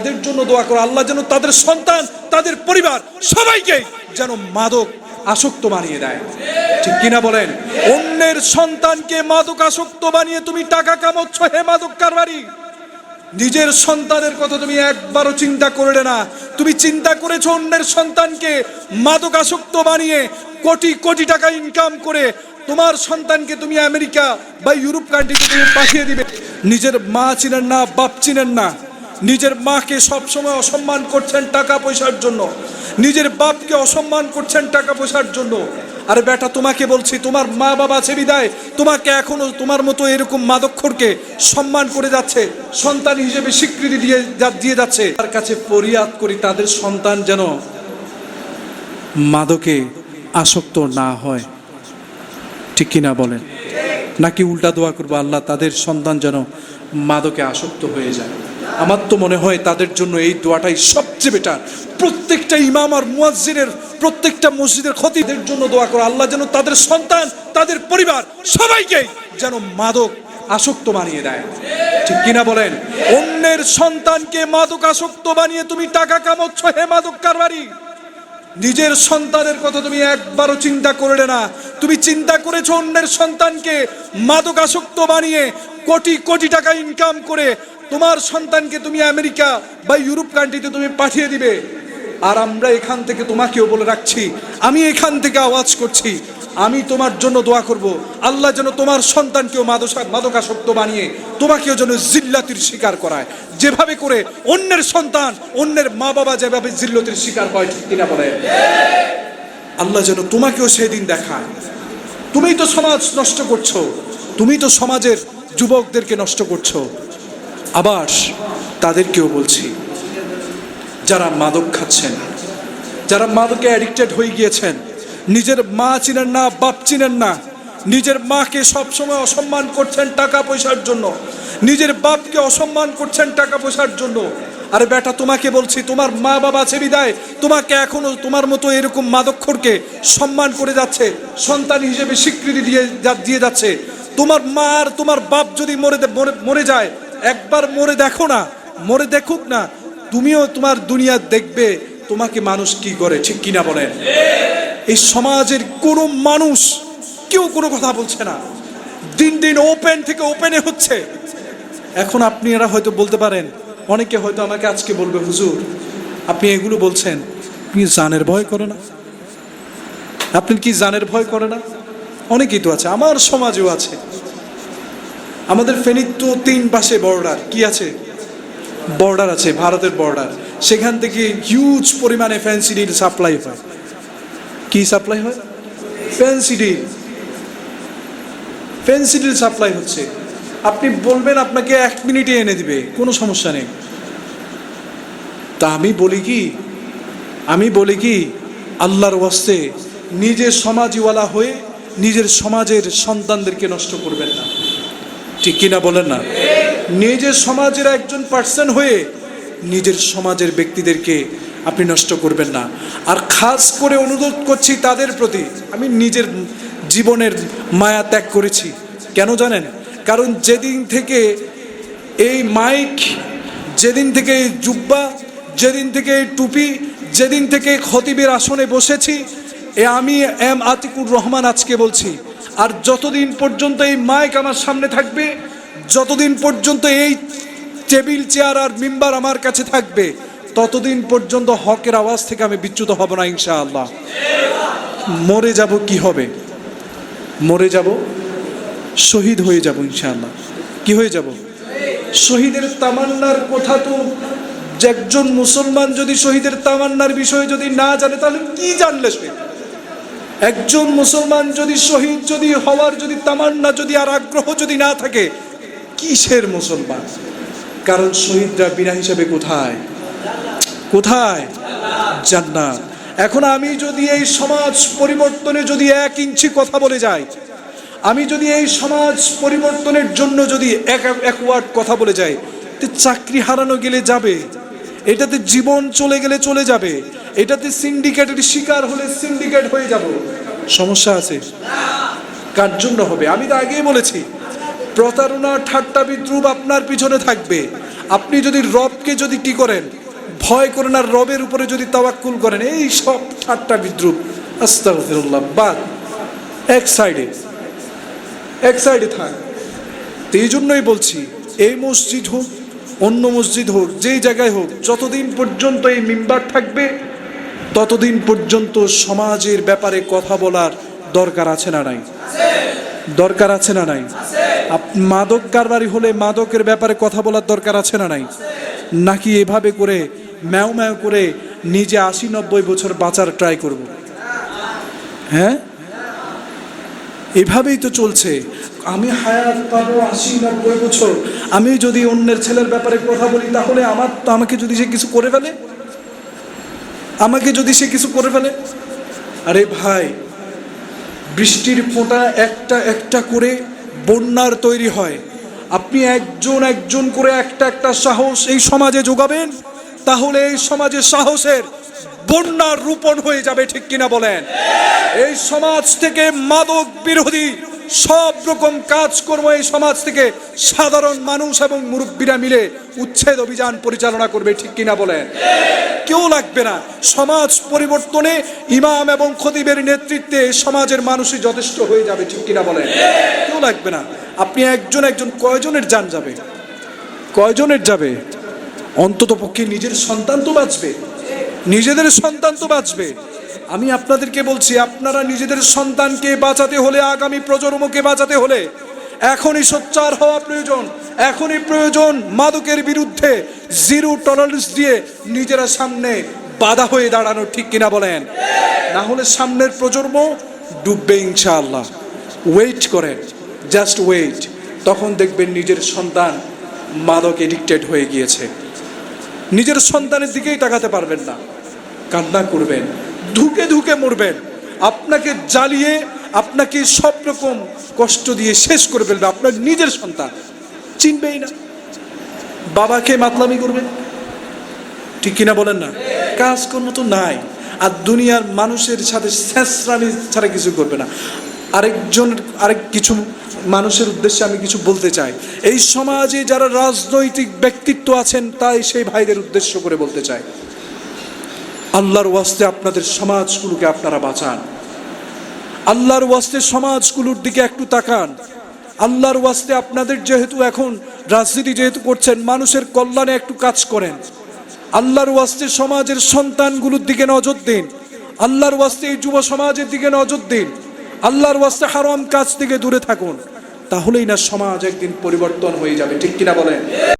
এদের জন্য দোয়া করো আল্লাহ যেন তাদের সন্তান, তাদের পরিবার সবাইকে যেন মাদক আসক্ত বানিয়ে দেয়। ঠিক কিনা বলেন? অন্যের সন্তানকে মাদক আসক্ত বানিয়ে তুমি টাকা কামাচ্ছ, হে মাদক কারবারি। নিজের সন্তানের কথা তুমি একবারও চিন্তা করলে না। তুমি চিন্তা করেছো অন্যের সন্তানকে মাদক আসক্ত বানিয়ে কোটি কোটি টাকা ইনকাম করে তোমার সন্তানকে তুমি আমেরিকা বা ইউরোপ কান্ট্রিতে তুমি পাঠিয়ে দিবে। নিজের মা চিনেন না, বাপ চিনেন না। নিজের মাকে সবসময় অসম্মান করছেন টাকা পয়সার জন্য, নিজের বাপকে অসম্মান করছেন টাকা পয়সার জন্য। আরে বেটা, তোমাকে বলছি, তোমার মা বাবা আছে বিদায় তোমাকে এখনো তোমার মতো এরকম মাদকখোরকে সম্মান করে যাচ্ছে, সন্তান হিসেবে স্বীকৃতি দিয়ে যাচ্ছে। তার কাছে ফরিয়াদ করি তাদের সন্তান যেন মাদকে আসক্ত না হয়। ঠিক কিনা বলেন? নাকি উল্টা দোয়া করবো আল্লাহ তাদের সন্তান যেন মাদকে আসক্ত হয়ে যায়? আমার তো মনে হয় তাদের জন্য এই দোয়াটাই সবচেয়ে বেটার। প্রত্যেকটা ইমাম আর মুয়াজ্জিনের, প্রত্যেকটা মসজিদের খতিবদের জন্য দোয়া করো আল্লাহ যেন তাদের সন্তান, তাদের পরিবার সবাইকে যেন মাদক আসক্ত বানিয়ে দেয়। ঠিক কিনা বলেন? অন্যের সন্তানকে মাদক আসক্ত বানিয়ে তুমি টাকা কামাচ্ছ, হে মাদক কারবারি। নিজের সন্তানের কথা তুমি একবারও চিন্তা করলে না। তুমি চিন্তা করেছো অন্যের সন্তানকে মাদক আসক্ত বানিয়ে কোটি কোটি টাকা ইনকাম করে তোমার সন্তানকে তুমি আমেরিকা বা ইউরোপ কান্ট্রিতে তুমি পাঠিয়ে দিবে। আর আমরা এখান থেকে তোমাকেও বলে রাখছি, আমি এখান থেকে আওয়াজ করছি, আমি তোমার জন্য দোয়া করব আল্লাহ যেন তোমার সন্তানকেও মাদকাসক্ত বানিয়ে তোমাকেও যেন জিল্লাতির শিকার করায়, যেভাবে করে অন্যের সন্তান, অন্যের মা বাবা যেভাবে জিল্লাতির শিকার হয়। ঠিক কিনা বলে? আল্লাহ যেন তোমাকেও সেদিন দেখায়। তুমি তো সমাজ নষ্ট করছো, তুমি তো সমাজের যুবকদেরকে নষ্ট করছো। আবার তাদেরকেও বলছি, যারা মাদক খাচ্ছেন, যারা মাদকে অ্যাডিক্টেড হয়ে গিয়েছেন, নিজের মা চিনেন না, বাপ চিনেন না, নিজের মাকে সবসময় অসম্মান করছেন টাকা পয়সার জন্য, নিজের বাপকে অসম্মান করছেন টাকা পয়সার জন্য। আরে বেটা, তোমাকে বলছি, তোমার মা বাবা আছে বিদায় তোমাকে এখনো তোমার মতো এরকম মাদকখোরকে সম্মান করে যাচ্ছে, সন্তান হিসেবে স্বীকৃতি দিয়ে যাচ্ছে। তোমার মা আর তোমার বাপ যদি মরে যায়, একবার মরে দেখো না, মরে দেখুক না, তুমিও তোমার দুনিয়া দেখবে তোমাকে মানুষ কি করে। ঠিক কিনা বলেন? এই সমাজের কোনো মানুষ কেউ কোনো কথা বলছে না, দিন দিন ওপেন থেকে ওপেনে হচ্ছে। এখন আপনারা হয়তো বলতে পারেন, অনেকে হয়তো আমাকে আজকে বলবে, হুজুর আপনি এগুলো বলছেন, আপনি জানের ভয় করে না? আপনি কি জানের ভয় করে না? অনেকেই তো আছে, আমার সমাজেও আছে। আমাদের ফেনীর তো 3 পাশে বর্ডার, কি আছে? বর্ডার আছে, ভারতের বর্ডার। সেখান থেকে হিউজ পরিমাণে ফেনসিডিল সাপ্লাই হয়। কি সাপ্লাই হয়? ফেনসিডিল সাপ্লাই হচ্ছে। আপনি বলবেন আপনাকে 1 মিনিটে এনে দিবে, কোনো সমস্যা নেই। তা আমি বলি কি আল্লাহর ওয়াস্তে নিজের সমাজওয়ালা হয়ে নিজের সমাজের সন্তানদেরকে নষ্ট করবেন না। ঠিক কিনা বলেন না? নিজের সমাজের একজন পার্সন হয়ে নিজের সমাজের ব্যক্তিদেরকে আপনি নষ্ট করবেন না। আর খাস করে অনুরোধ করছি তাদের প্রতি, আমি নিজের জীবনের মায়া ত্যাগ করেছি। কেন জানেন? কারণ যেদিন থেকে এই মাইক, যেদিন থেকে এই জুব্বা, যেদিন থেকে এই টুপি, যেদিন থেকে খতিবের আসনে বসেছি, আমি এম আতিকুর রহমান আজকে বলছি, আর যতদিন পর্যন্ত এই মাইক আমার সামনে থাকবে, যতদিন পর্যন্ত এই টেবিল চেয়ার আর মিম্বার আমার কাছে থাকবে, ততদিন পর্যন্ত হকের আওয়াজ থেকে আমি বিচ্যুত হব না ইনশাআল্লাহ। মরে যাব কি হবে? মরে যাব, শহীদ হয়ে যাব ইনশাআল্লাহ। কি হয়ে যাব? শহীদের তামান্নার কথা তো একজন মুসলমান যদি শহীদের তামান্নার বিষয়ে যদি না জানে, তাহলে কি জানলে সে? একজন মুসলমান যদি শহীদ যদি হওয়ার যদি তামান্না যদি আর আগ্রহ যদি না থাকে, কিসের মুসলমান? কারণ শহীদরা বিনা হিসাবে কোথায়? জান্নাত। এখন আমি যদি এই সমাজ পরিবর্তনে যদি 1 ইঞ্চি কথা বলে যাই, আমি যদি এই সমাজ পরিবর্তনের জন্য যদি এক ওয়ার্ড কথা বলে যাই, তো চাকরি হারানো গেলে যাবে, এটাতে জীবন চলে গেলে চলে যাবে, এটাতে সিন্ডিকেটের শিকার হলে সিন্ডিকেট হয়ে যাব, সমস্যা আছে? কার জন্য হবে? আমি তো আগেই বলেছি, প্রতারণা ঠাট্টা বিদ্রুপ আপনার পিছনে থাকবে, আপনি যদি রবকে যদি কি করেন, ভয় করেন আর রবের উপরে যদি তাওয়াক্কুল করেন, এই সব ঠাট্টা বিদ্রুপ আস্তাগফিরুল্লাহ বাদ, এক সাইডে থাক। তো এই জন্যই বলছি, এই মসজিদ হোক অন্য মসজিদ হোক, যেই জায়গায় হোক, যতদিন পর্যন্ত এই মিম্বার থাকবে ততদিন পর্যন্ত সমাজের ব্যাপারে কথা বলার দরকার আছে না নাই? দরকার আছে না নাই? মাদক কারবারি হলে মাদকের ব্যাপারে কথা বলার দরকার আছে না নাই? নাকি এভাবে করে ম্যাও ম্যাও করে নিজে 80-90 বছর বাঁচার ট্রাই করব? হ্যাঁ, এভাবেই তো চলছে। আমি হায়াত পাবো 80-90 বছর, আমি যদি অন্যের ছেলের ব্যাপারে কথা বলি তাহলে আমাকে যদি সে কিছু করে ফেলে, আরে ভাই, বৃষ্টির ফোঁটা একটা একটা করে বন্যার তৈরি হয়। আপনি একজন করে একটা সাহস এই সমাজে যোগাবেন, তাহলে এই সমাজে সাহসের বন্যার রূপণ হয়ে যাবে, ঠিক কিনা বলেন? এই সমাজ থেকে মাদক বিরোধী সব রকম কাজকর্ম এই সমাজ থেকে সাধারণ মানুষ এবং মুরব্বীরা মিলে উচ্ছেদ অভিযান পরিচালনা করবে, ঠিক কিনা বলেন? কেউ লাগবে না। সমাজ পরিবর্তনে ইমাম এবং খতিবের নেতৃত্বে সমাজের মানুষই যথেষ্ট হয়ে যাবে, ঠিক কিনা বলেন? কেউ লাগবে না। আপনি একজন কয়জনের জান যাবে? কয়জনের যাবে? অন্তত পক্ষে নিজের সন্তান তো বাঁচবে, নিজেদের সন্তান তো বাঁচবে। আমি আপনাদেরকে বলছি, আপনারা নিজেদের সন্তানকে বাঁচাতে হলে, আগামী প্রজন্মকে বাঁচাতে হলে এখনই সোচ্চার হওয়া প্রয়োজন। এখনই প্রয়োজন মাদকের বিরুদ্ধে জিরো টলারেন্স দিয়ে নিজেরা সামনে বাধা হয়ে দাঁড়ানো, ঠিক কিনা বলেন? না হলে সামনের প্রজন্ম ডুববে ইনশাআল্লাহ। ওয়েট করেন, জাস্ট ওয়েট। তখন দেখবেন নিজের সন্তান মাদক এডিক্টেড হয়ে গিয়েছে। নিজের সন্তানের দিকেই তাকাতে পারবেন না, কান্না করবেন, ধুকে ধুকে মরবেন। আপনাকে জ্বালিয়ে, আপনাকে সব রকম কষ্ট দিয়ে শেষ করে ফেলবে। আপনার নিজের সন্তান চিনবেই না, বাবাকে মাতলামি করবেন, ঠিক কিনা বলেন না? কাজকর্ম তো নাই, আর দুনিয়ার মানুষের সাথে শেষরানি ছাড়া কিছু করবে না। আরেক কিছু মানুষের উদ্দেশ্যে আমি কিছু বলতে চাই। এই সমাজে যারা রাজনৈতিক ব্যক্তিত্ব আছেন, তাই সেই ভাইদের উদ্দেশ্য করে বলতে চাই, আল্লাহর ওয়াস্তে আপনাদের সমাজগুলোকে আপনারা বাঁচান। আল্লাহর ওয়াস্তে সমাজগুলোর দিকে একটু তাকান। আল্লাহর ওয়াস্তে আপনাদের যেহেতু এখন রাজনীতি যেহেতু করছেন, মানুষের কল্যাণে একটু কাজ করেন। আল্লাহর ওয়াস্তে সমাজের সন্তানগুলোর দিকে নজর দিন। আল্লাহর ওয়াস্তে এই যুব সমাজের দিকে নজর দিন। আল্লাহর ওয়াস্তে হারাম কাজ থেকে দূরে থাকুন। তাহলেই না সমাজ একদিন পরিবর্তন হয়ে যাবে, ঠিক কিনা বলেন?